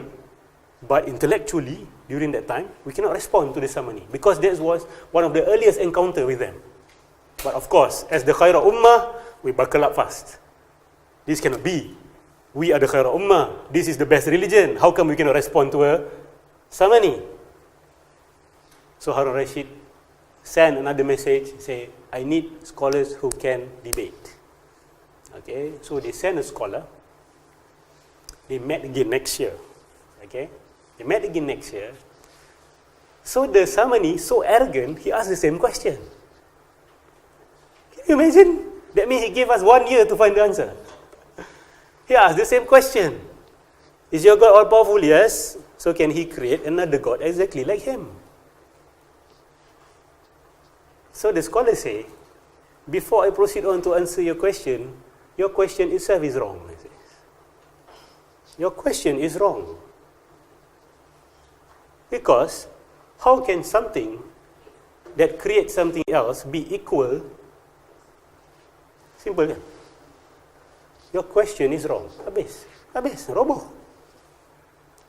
but intellectually, during that time, we cannot respond to the summary because that was one of the earliest encounter with them. But of course, as the Khairah Ummah, we buckle up fast. This cannot be. We are the Khairah Ummah. This is the best religion. How come we cannot respond to a summary? So Harun Rashid sent another message, say, I need scholars who can debate. Okay, so they sent a scholar. They met again next year. Okay, they met again next year. So the Samani, so arrogant, he asked the same question. Can you imagine? That means he gave us 1 year to find the answer. He asked the same question. Is your God all powerful? Yes. So can he create another God exactly like him? So the scholars say, before I proceed on to answer your question itself is wrong. Your question is wrong. Because how can something that creates something else be equal? Simple kan? Your question is wrong. Habis, roboh.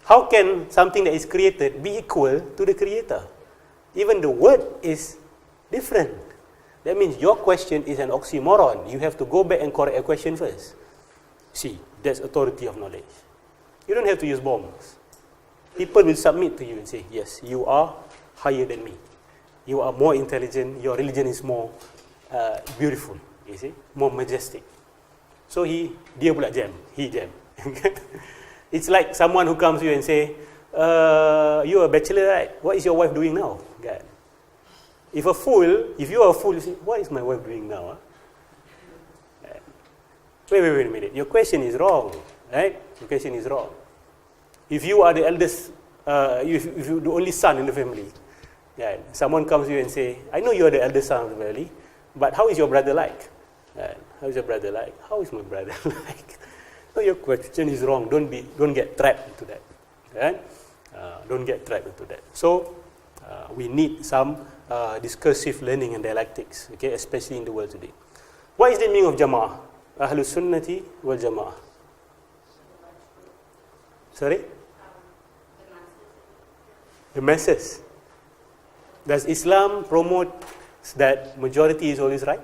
How can something that is created be equal to the creator? Even the word is different. That means your question is an oxymoron. You have to go back and correct a question first. See, that's authority of knowledge. You don't have to use bombs. People will submit to you and say, yes, you are higher than me. You are more intelligent. Your religion is more beautiful. You see, more majestic. So dia pula jam. He jam. It's like someone who comes to you and say, you're a bachelor, right? What is your wife doing now? God. If you are a fool, you say, what is my wife doing now? Wait a minute. Your question is wrong, right? Your question is wrong. If you are the eldest, if you're the only son in the family, someone comes to you and say, I know you are the eldest son of the family, but how is your brother like? How is your brother like? How is my brother like? No, your question is wrong. Don't get trapped into that. Right? Don't get trapped into that. So we need some discursive learning and dialectics, okay, especially in the world today. What is the meaning of Jama'ah? Ahlus Sunnati wal Jama'ah. Sorry? The masses. Does Islam promote that majority is always right?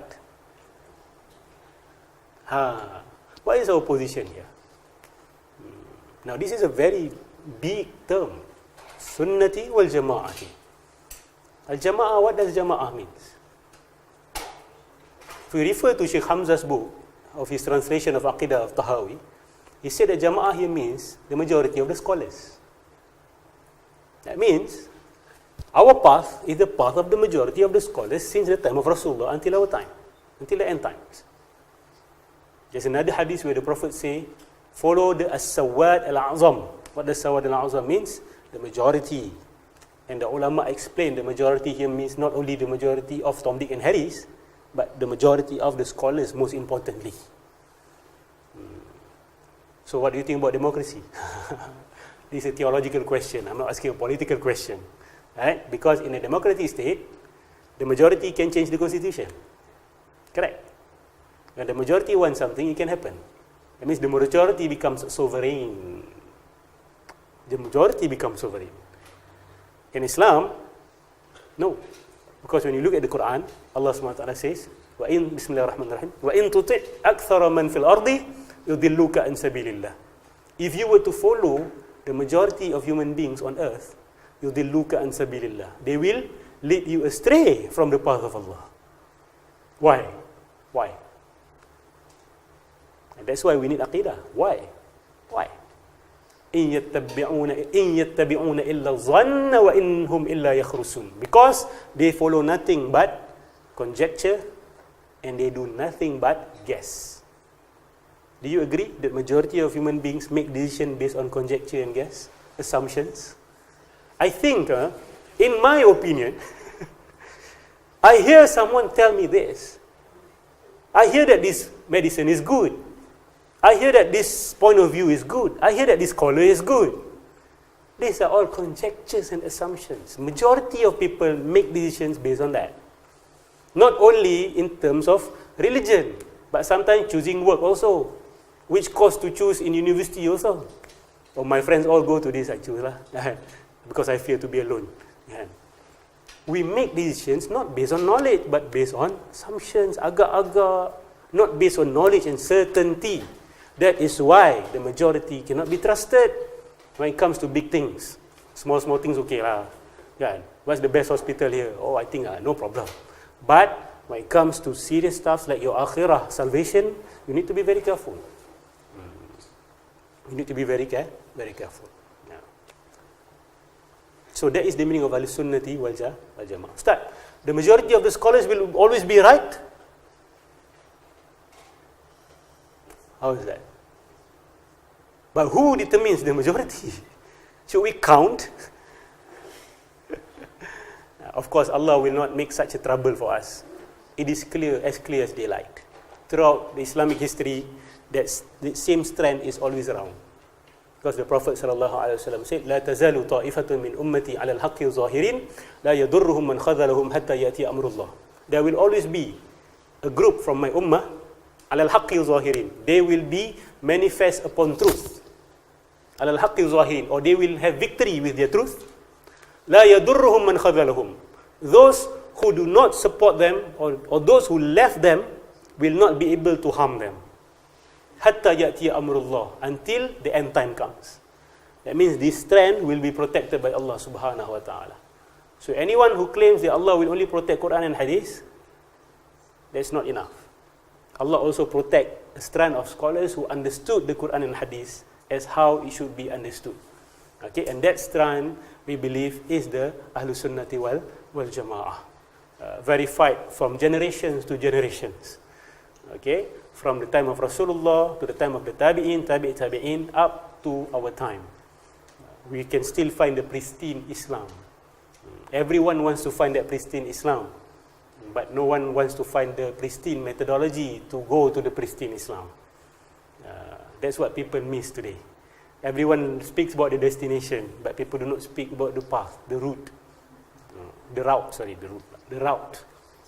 What is our position here? Now this is a very big term. Sunnati wal Jama'ah. Al-Jama'ah, what does Jama'ah means? If we refer to Sheikh Hamza's book of his translation of Aqidah of Tahawi, he said that Jama'ah here means the majority of the scholars. That means our path is the path of the majority of the scholars since the time of Rasulullah until our time, until the end times. There's another hadith where the Prophet say, follow the As-Sawad Al-A'zam. What does Sawad Al-A'zam means? The majority. And the ulama explained the majority here means not only the majority of Tom, Dick and Harry's, but the majority of the scholars most importantly. So what do you think about democracy? This is a theological question. I'm not asking a political question. Right? Because in a democratic state, the majority can change the constitution. Correct? When the majority wants something, it can happen. That means the majority becomes sovereign. The majority becomes sovereign. In Islam, no. Because when you look at the Quran, Allah SWT says, Bismillahirrahmanirrahim, وَإِن تُطِعْ أَكْثَرَ مَنْ فِي الْأَرْضِ يُضِلُّكَ عَنْ سَبِيلِ اللَّهِ. If you were to follow the majority of human beings on earth, يُضِلُّكَ عَنْ سَبِيلِ اللَّهِ. They will lead you astray from the path of Allah. Why? That's why we need aqidah. Why? In yattabi'una illa dhanna wa innahum illa yakhrusun. Because they follow nothing but conjecture and they do nothing but guess. Do you agree that majority of human beings make decisions based on conjecture and guess, assumptions? I think, in my opinion, I hear someone tell me this. I hear that this medicine is good. I hear that this point of view is good. I hear that this scholar is good. These are all conjectures and assumptions. Majority of people make decisions based on that. Not only in terms of religion, but sometimes choosing work also. Which course to choose in university also. Oh, my friends all go to this, I choose lah. Because I fear to be alone. We make decisions not based on knowledge, but based on assumptions, agak-agak, not based on knowledge and certainty. That is why the majority cannot be trusted when it comes to big things. Small things okay lah. What's the best hospital here? Oh, I think no problem. But when it comes to serious stuff like your akhirah, salvation, you need to be very careful. You need to be very careful. So that is the meaning of Ahl-Sunnati wal Jama'ah. Ustaz, the majority of the scholars will always be right? How is that? But who determines the majority? Should we count? Of course, Allah will not make such a trouble for us. It is clear as daylight. Throughout the Islamic history, the same strand is always around. Because the Prophet ﷺ said, لا تزال طائفة من أمتي على الحق ظاهرين لا يضرهم من خذلهم حتى يأتي أمر الله. There will always be a group from my ummah على الحق ظاهرين. They will be manifest upon truth. على الحق ظاهرين, or they will have victory with their truth. لا يضرهم من خذلهم. Those who do not support them, or those who left them, will not be able to harm them. Hatta ya'ti amrullah, until the end time comes. That means this strand will be protected by Allah subhanahu wa ta'ala. So anyone who claims that Allah will only protect Quran and Hadith, that's not enough. Allah also protect a strand of scholars who understood the Quran and Hadith as how it should be understood. Okay, and that strand we believe is the Ahlus Sunnati wal Jama'ah, verified from generations to generations. Okay, from the time of Rasulullah to the time of the Tabi'in, up to our time. We can still find the pristine Islam. Everyone wants to find that pristine Islam, but no one wants to find the pristine methodology to go to the pristine Islam. That's what people miss today. Everyone speaks about the destination, but people do not speak about the path, the route. The route.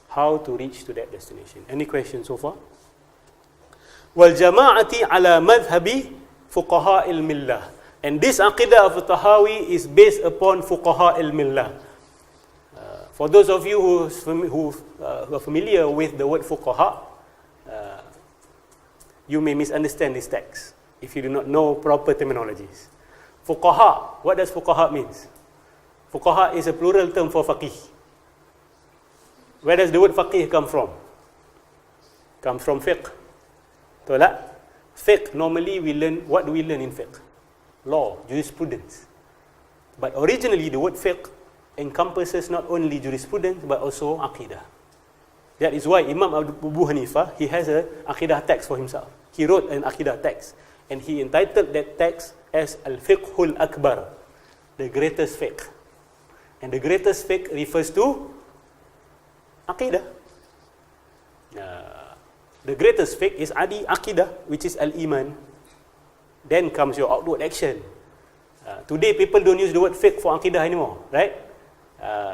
How to reach to that destination. Any questions so far? وَالْجَمَاعَةِ عَلَى مَذْهَبِ فُقَهَاءِ الْمِلَّةِ. And this aqidah of Tahawi is based upon fuqaha al-millah. For those of you who are familiar with the word fuqaha, you may misunderstand this text if you do not know proper terminologies. Fuqaha, what does fuqaha means? Fuqaha is a plural term for faqih. Where does the word faqih come from? Comes from fiqh. Fiqh, normally we learn, what do we learn in fiqh? Law, jurisprudence. But originally the word fiqh encompasses not only jurisprudence but also aqidah. That is why Imam Abu Hanifah, he has an aqidah text for himself. He wrote an aqidah text and he entitled that text as Al-Fiqhul Akbar, the greatest fiqh. And the greatest fiqh refers to aqidah. The greatest fiqh is aqidah, which is al-iman. Then comes your outward action. Today people don't use the word fiqh for aqidah anymore, right?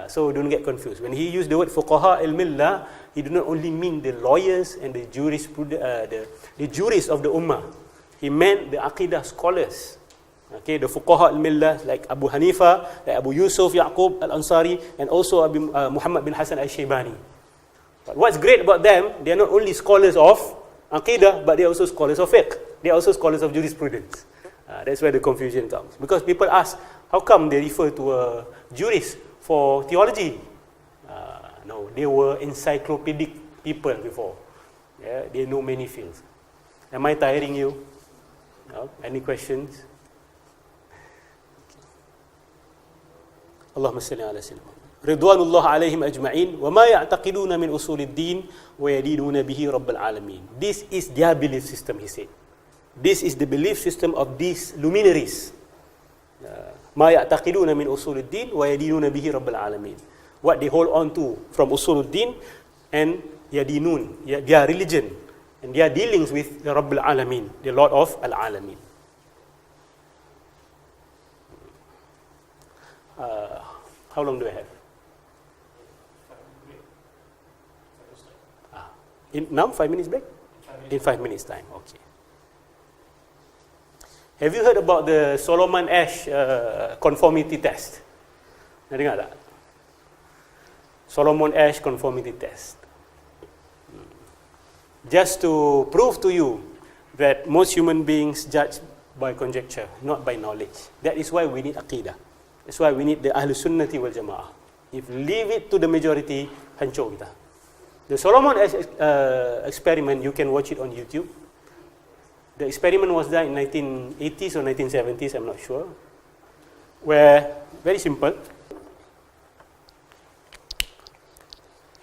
So don't get confused. When he used the word fuqaha al-millah, he did not only mean the lawyers and the jurists of the ummah. He meant the aqidah scholars. Okay, the fuqaha al-millah like Abu Hanifa, like Abu Yusuf Yaqub al-Ansari, and also Muhammad bin Hassan al-Shaybani. But what's great about them, they are not only scholars of aqidah, but they are also scholars of fiqh. They are also scholars of jurisprudence. That's where the confusion comes. Because people ask, how come they refer to a jurist for theology? No, they were encyclopedic people before. Yeah, they know many fields. Am I tiring you? No? Any questions? Allahumma salli ala sayyidina Ridwanullah alaihim ajma'in wa ma ya'taqiduna min usuliddin wa yadinuna bihi rabbil alamin. This is their belief system, he said. This is the belief system of these luminaries. Ma ya'taqiduna min usuliddin wa yadinuna bihi rabbil alamin. What they hold on to from usuluddin and yadinun, their religion and their dealings with the Rabbil Alamin, the Lord of Al-Alamin. How long do I have? Now 5 minutes break? In 5 minutes time, okay. Have you heard about the Solomon Ash conformity test? Nak dengar tak? Solomon Ash conformity test. Just to prove to you that most human beings judge by conjecture, not by knowledge. That is why we need Aqidah. That's why we need the Ahlus Sunnati wal Jama'ah. If leave it to the majority, hancur kita. The Solomon experiment, you can watch it on YouTube. The experiment was done in 1980s or 1970s, I'm not sure. Where, very simple,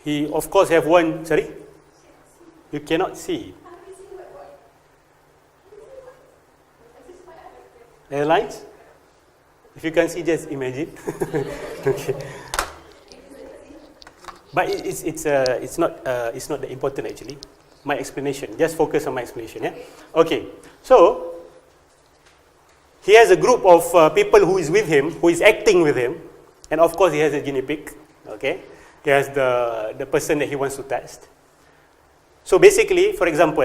he of course have one, sorry? You cannot see. Airlines? If you can see, just imagine. Okay. But it's not that important actually. My explanation. Just focus on my explanation. Yeah. Okay. So he has a group of people who is with him, who is acting with him, and of course he has a guinea pig. Okay. He has the person that he wants to test. So basically, for example,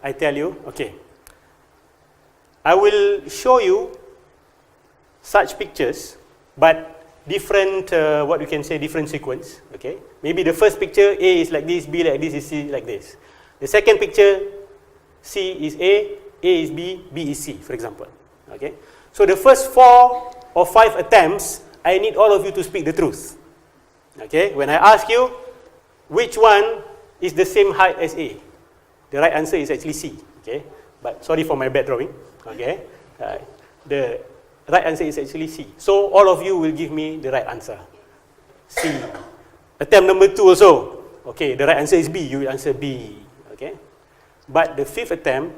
I tell you, okay, I will show you such pictures, but different, what you can say, different sequence, okay? Maybe the first picture, A is like this, B like this, is C like this. The second picture, C is A is B, B is C, for example, okay? So the first 4 or 5 attempts, I need all of you to speak the truth, okay? When I ask you, which one is the same height as A? The right answer is actually C, okay? But sorry for my bad drawing, okay? The right answer is actually C. So all of you will give me the right answer. C. Attempt number 2 also. Okay, the right answer is B. You will answer B. Okay? But the 5th attempt,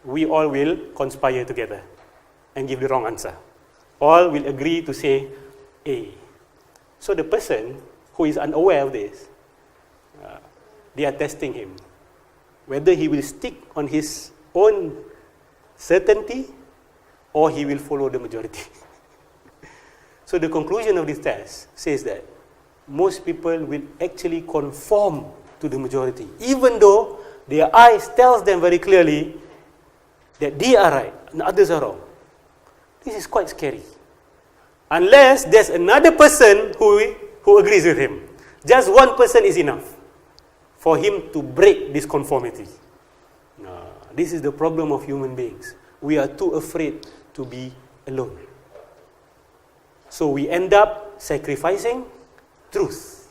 we all will conspire together and give the wrong answer. All will agree to say A. So the person who is unaware of this, they are testing him. Whether he will stick on his own certainty or he will follow the majority. So the conclusion of this test says that most people will actually conform to the majority, even though their eyes tells them very clearly that they are right and others are wrong. This is quite scary. Unless there's another person who agrees with him. Just one person is enough for him to break this conformity. This is the problem of human beings. We are too afraid to be alone. So we end up sacrificing truth.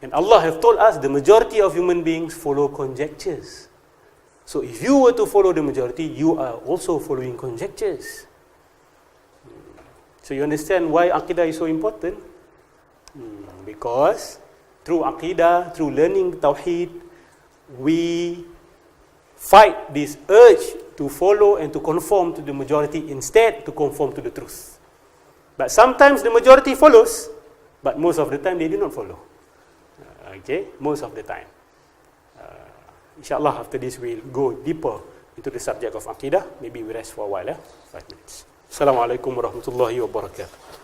And Allah have told us the majority of human beings follow conjectures. So if you were to follow the majority, you are also following conjectures. So you understand why Aqidah is so important? Because through Aqidah, through learning Tawheed, we fight this urge to follow and to conform to the majority instead to conform to the truth. But sometimes the majority follows, but most of the time they do not follow. Okay, most of the time. Inshallah, after this we'll go deeper into the subject of Aqidah. Maybe we rest for a while, 5 minutes. Assalamualaikum warahmatullahi wabarakatuh.